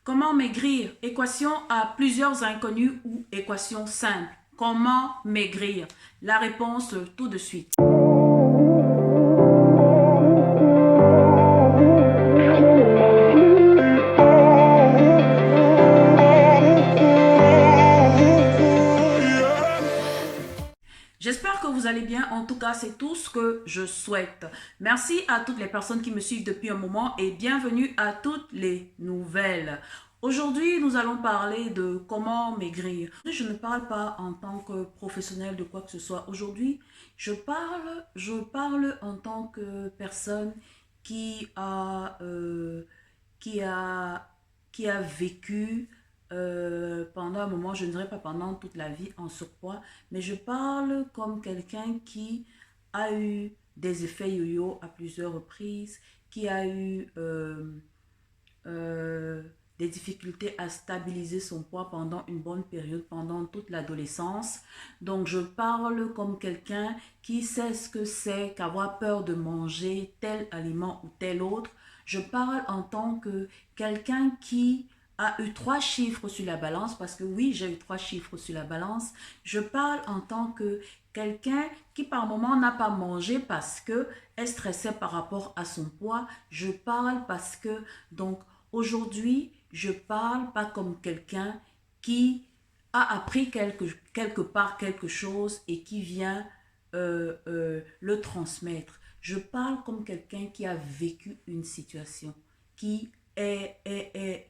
Comment maigrir? Équation à plusieurs inconnus ou équation simple. Comment maigrir? La réponse tout de suite. J'espère que vous allez bien. En tout cas, c'est tout ce que je souhaite. Merci à toutes les personnes qui me suivent depuis un moment et bienvenue à toutes les nouvelles. Aujourd'hui, nous allons parler de comment maigrir. Je ne parle pas en tant que professionnel de quoi que ce soit. Aujourd'hui, je parle en tant que personne qui a, qui a, qui a vécu pendant un moment, je ne dirais pas pendant toute la vie, en surpoids, mais je parle comme quelqu'un qui a eu des effets yo-yo à plusieurs reprises, qui a eu euh, des difficultés à stabiliser son poids pendant une bonne période, pendant toute l'adolescence. Donc, je parle comme quelqu'un qui sait ce que c'est qu'avoir peur de manger tel aliment ou tel autre. Je parle en tant que quelqu'un qui a eu 3 chiffres sur la balance, parce que oui, j'ai eu 3 chiffres sur la balance. Je parle en tant que quelqu'un qui par moment n'a pas mangé parce que elle stressait par rapport à son poids. Je parle parce que, donc, aujourd'hui, je parle pas comme quelqu'un qui a appris quelque part quelque chose et qui vient le transmettre. Je parle comme quelqu'un qui a vécu une situation, qui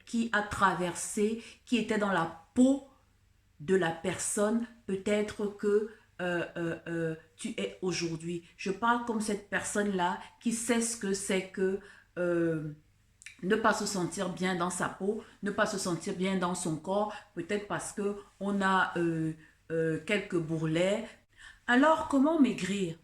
qui a traversé, qui était dans la peau de la personne peut-être que tu es aujourd'hui. Je parle comme cette personne-là qui sait ce que c'est que ne pas se sentir bien dans sa peau, ne pas se sentir bien dans son corps, peut-être parce que on a quelques bourrelets. Alors, comment maigrir?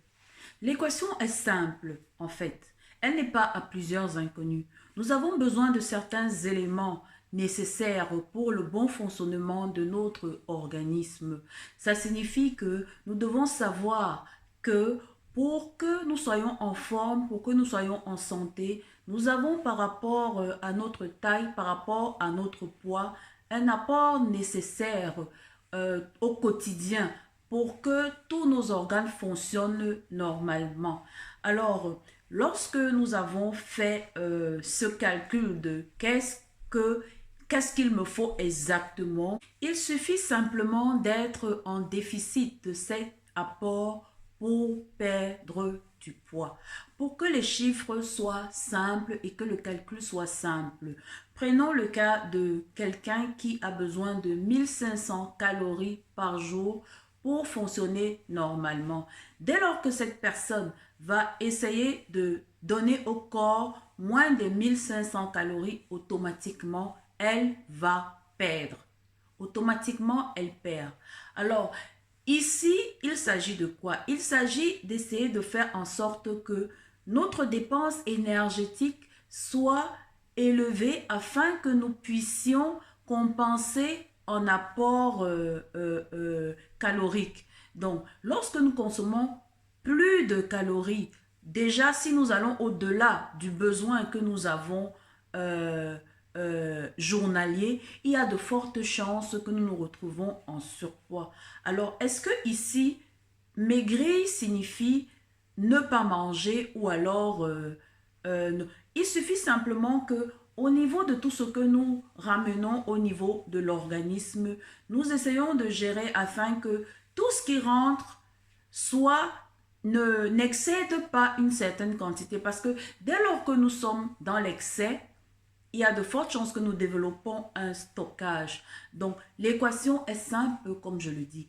L'équation est simple, en fait. Elle n'est pas à plusieurs inconnus. Nous avons besoin de certains éléments nécessaires pour le bon fonctionnement de notre organisme. Ça signifie que nous devons savoir que pour que nous soyons en forme, pour que nous soyons en santé, nous avons par rapport à notre taille, par rapport à notre poids, un apport nécessaire au quotidien pour que tous nos organes fonctionnent normalement. Alors, lorsque nous avons fait ce calcul de qu'est-ce qu'il me faut exactement, il suffit simplement d'être en déficit de cet apport pour perdre du poids. Pour que les chiffres soient simples et que le calcul soit simple, prenons le cas de quelqu'un qui a besoin de 1500 calories par jour pour fonctionner normalement. Dès lors que cette personne va essayer de donner au corps moins de 1500 calories, automatiquement, elle va perdre. Automatiquement, elle perd. Alors, ici, il s'agit de quoi? Il s'agit d'essayer de faire en sorte que notre dépense énergétique soit élevée afin que nous puissions compenser en apport calorique. Donc, lorsque nous consommons plus de calories, déjà si nous allons au-delà du besoin que nous avons journalier, il y a de fortes chances que nous nous retrouvons en surpoids. Alors, est-ce que ici, maigrir signifie ne pas manger ou alors il suffit simplement que au niveau de tout ce que nous ramenons au niveau de l'organisme, nous essayons de gérer afin que tout ce qui rentre soit n'excède pas une certaine quantité. Parce que dès lors que nous sommes dans l'excès, il y a de fortes chances que nous développons un stockage. Donc, l'équation est simple, comme je le dis.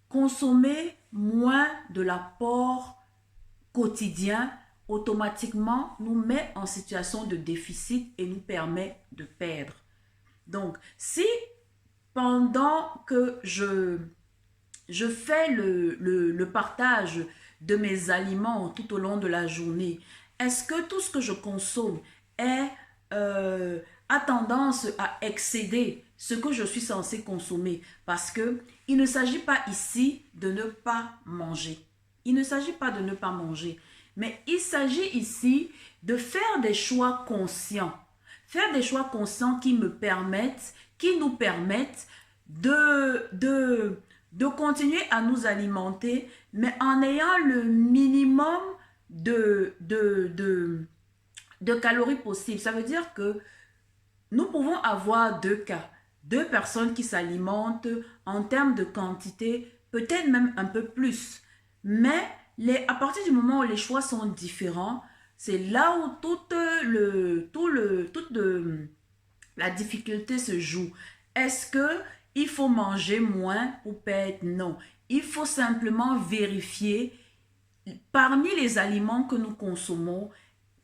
Consommer moins de l'apport quotidien automatiquement nous met en situation de déficit et nous permet de perdre. Donc, si pendant que je fais le partage de mes aliments tout au long de la journée, est-ce que tout ce que je consomme est, a tendance à excéder ce que je suis censé consommer? Parce que il ne s'agit pas ici de ne pas manger. Il ne s'agit pas de ne pas manger, mais il s'agit ici de faire des choix conscients. Faire des choix conscients qui me permettent, qui nous permettent de continuer à nous alimenter, mais en ayant le minimum de calories possible. Ça veut dire que nous pouvons avoir deux cas. Deux personnes qui s'alimentent en termes de quantité, peut-être même un peu plus. Mais à partir du moment où les choix sont différents, c'est là où toute la difficulté se joue. Est-ce que il faut manger moins pour perdre? Non. Il faut simplement vérifier parmi les aliments que nous consommons,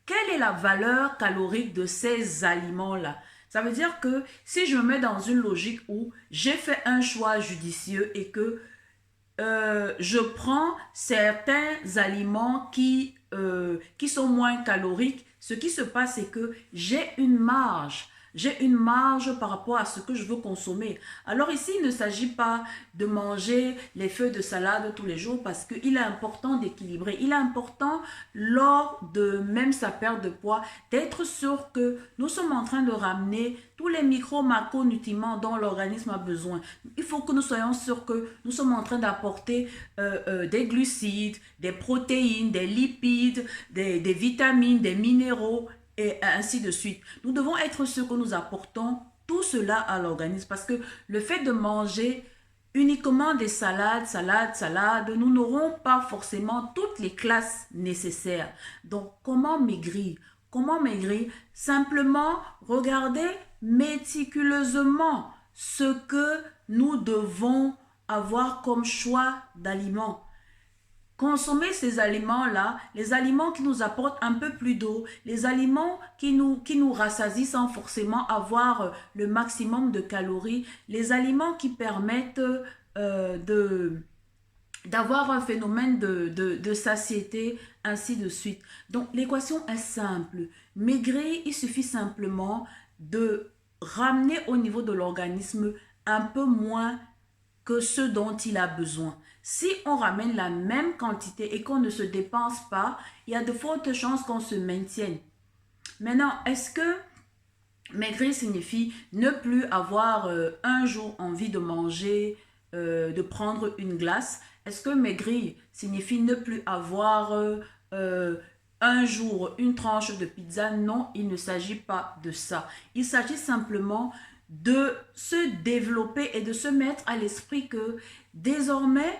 quelle est la valeur calorique de ces aliments-là? Ça veut dire que si je me mets dans une logique où j'ai fait un choix judicieux et que je prends certains aliments qui sont moins caloriques, ce qui se passe, c'est que j'ai une marge. J'ai une marge par rapport à ce que je veux consommer. Alors ici, il ne s'agit pas de manger les feuilles de salade tous les jours parce qu'il est important d'équilibrer. Il est important, lors de même sa perte de poids, d'être sûr que nous sommes en train de ramener tous les micro-macronutriments dont l'organisme a besoin. Il faut que nous soyons sûrs que nous sommes en train d'apporter des glucides, des protéines, des lipides, des vitamines, des minéraux, et ainsi de suite. Nous devons être sûrs que nous apportons tout cela à l'organisme parce que le fait de manger uniquement des salades, nous n'aurons pas forcément toutes les classes nécessaires. Donc, comment maigrir? Comment maigrir? Simplement, regardez méticuleusement ce que nous devons avoir comme choix d'aliments. Consommer ces aliments-là, les aliments qui nous apportent un peu plus d'eau, les aliments qui nous rassasient sans forcément avoir le maximum de calories, les aliments qui permettent d'avoir un phénomène de satiété, ainsi de suite. Donc, l'équation est simple. Maigrir, il suffit simplement de ramener au niveau de l'organisme un peu moins que ce dont il a besoin. Si on ramène la même quantité et qu'on ne se dépense pas, il y a de fortes chances qu'on se maintienne. Maintenant, est-ce que maigrir signifie ne plus avoir un jour envie de manger, de prendre une glace? Est-ce que maigrir signifie ne plus avoir un jour une tranche de pizza? Non, il ne s'agit pas de ça. Il s'agit simplement de se développer et de se mettre à l'esprit que désormais,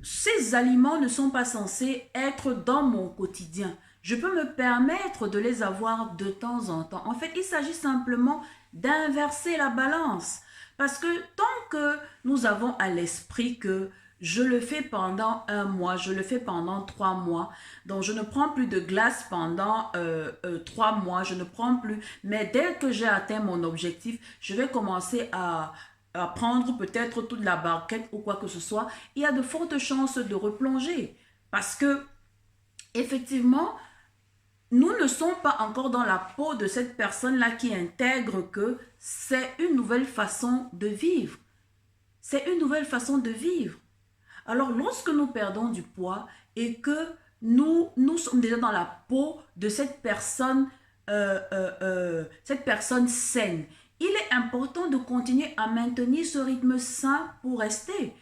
ces aliments ne sont pas censés être dans mon quotidien. Je peux me permettre de les avoir de temps en temps. En fait, il s'agit simplement d'inverser la balance. Parce que tant que nous avons à l'esprit que je le fais pendant 1 mois, je le fais pendant 3 mois, donc je ne prends plus de glace pendant 3 mois, je ne prends plus. Mais dès que j'ai atteint mon objectif, je vais commencer à prendre peut-être toute la barquette ou quoi que ce soit. Il y a de fortes chances de replonger. Parce que, effectivement, nous ne sommes pas encore dans la peau de cette personne-là qui intègre que c'est une nouvelle façon de vivre. C'est une nouvelle façon de vivre. Alors, lorsque nous perdons du poids et que nous sommes déjà dans la peau de cette personne saine, il est important de continuer à maintenir ce rythme sain pour rester.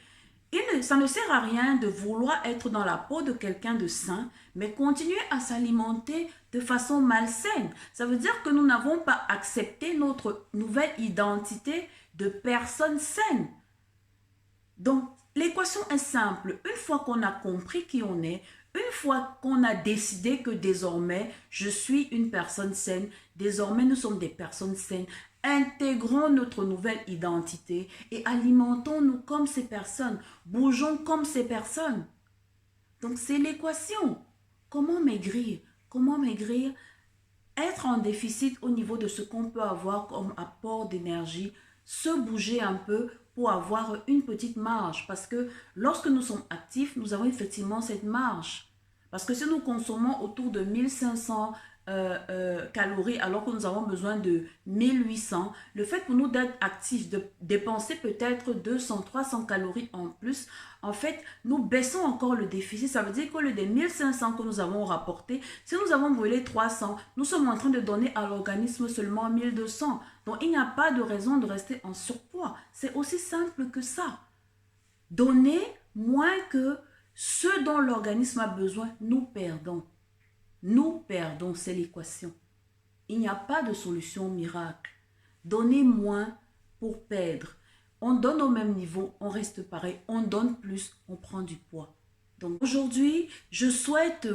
Ça ne sert à rien de vouloir être dans la peau de quelqu'un de sain, mais continuer à s'alimenter de façon malsaine. Ça veut dire que nous n'avons pas accepté notre nouvelle identité de personne saine. Donc, l'équation est simple. Une fois qu'on a compris qui on est, une fois qu'on a décidé que désormais, je suis une personne saine, désormais nous sommes des personnes saines, intégrons notre nouvelle identité et alimentons-nous comme ces personnes, bougeons comme ces personnes. Donc, c'est l'équation. Comment maigrir? Comment maigrir? Être en déficit au niveau de ce qu'on peut avoir comme apport d'énergie, se bouger un peu pour avoir une petite marge. Parce que lorsque nous sommes actifs, nous avons effectivement cette marge. Parce que si nous consommons autour de 1500 calories alors que nous avons besoin de 1800. Le fait pour nous d'être actifs, de dépenser peut-être 200, 300 calories en plus, en fait, nous baissons encore le déficit. Ça veut dire qu'au lieu des 1500 que nous avons rapporté, si nous avons brûlé 300, nous sommes en train de donner à l'organisme seulement 1200. Donc, il n'y a pas de raison de rester en surpoids. C'est aussi simple que ça. Donner moins que ce dont l'organisme a besoin, nous perdons. Nous perdons, c'est l'équation. Il n'y a pas de solution miracle. Donner moins pour perdre. On donne au même niveau, on reste pareil. On donne plus, on prend du poids. Donc aujourd'hui, je souhaite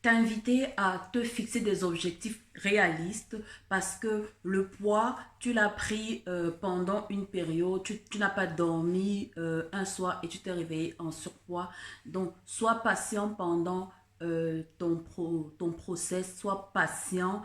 t'inviter à te fixer des objectifs réalistes parce que le poids, tu l'as pris pendant une période, tu n'as pas dormi un soir et tu t'es réveillé en surpoids. Donc, sois patient pendant ton process, sois patient,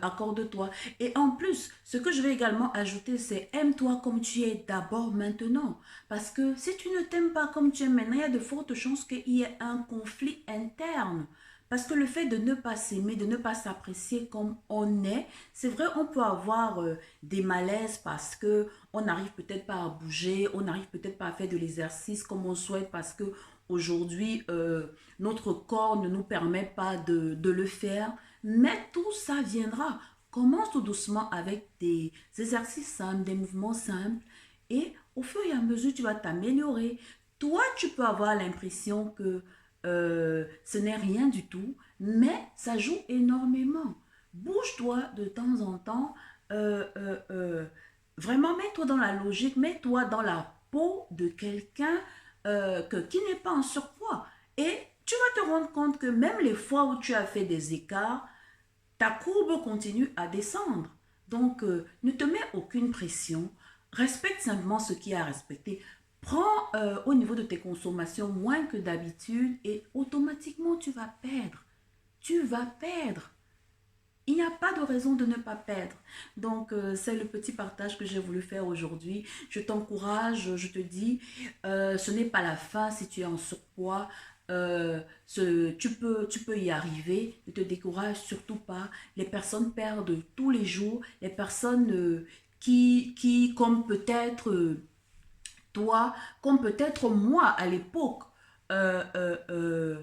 accorde-toi. Et en plus, ce que je vais également ajouter, c'est aime-toi comme tu es d'abord maintenant. Parce que si tu ne t'aimes pas comme tu es maintenant, il y a de fortes chances qu'il y ait un conflit interne. Parce que le fait de ne pas s'aimer, de ne pas s'apprécier comme on est, c'est vrai, on peut avoir des malaises parce que on n'arrive peut-être pas à bouger, on n'arrive peut-être pas à faire de l'exercice comme on souhaite parce que aujourd'hui, notre corps ne nous permet pas de le faire. Mais tout ça viendra. Commence tout doucement avec des exercices simples, des mouvements simples. Et au fur et à mesure, tu vas t'améliorer. Toi, tu peux avoir l'impression que ce n'est rien du tout, mais ça joue énormément. Bouge-toi de temps en temps. Vraiment, mets-toi dans la logique, mets-toi dans la peau de quelqu'un qui n'est pas en surpoids. Et tu vas te rendre compte que même les fois où tu as fait des écarts, ta courbe continue à descendre. Donc, ne te mets aucune pression. Respecte simplement ce qui est à respecter. Prends au niveau de tes consommations moins que d'habitude et automatiquement tu vas perdre. Tu vas perdre. Il n'y a pas de raison de ne pas perdre. Donc, c'est le petit partage que j'ai voulu faire aujourd'hui. Je t'encourage, je te dis, ce n'est pas la fin si tu es en surpoids. Tu peux y arriver. Ne te décourage surtout pas. Les personnes perdent tous les jours. Les personnes comme peut-être toi, comme peut-être moi à l'époque, euh, euh, euh,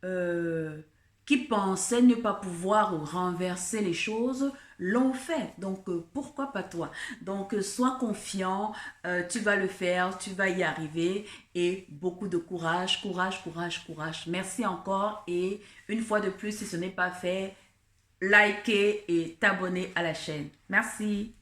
euh, qui pensaient ne pas pouvoir renverser les choses, l'ont fait. Donc, pourquoi pas toi? Donc, sois confiant, tu vas le faire, tu vas y arriver et beaucoup de courage, courage, courage, courage. Merci encore et une fois de plus, si ce n'est pas fait, likez et t'abonner à la chaîne. Merci.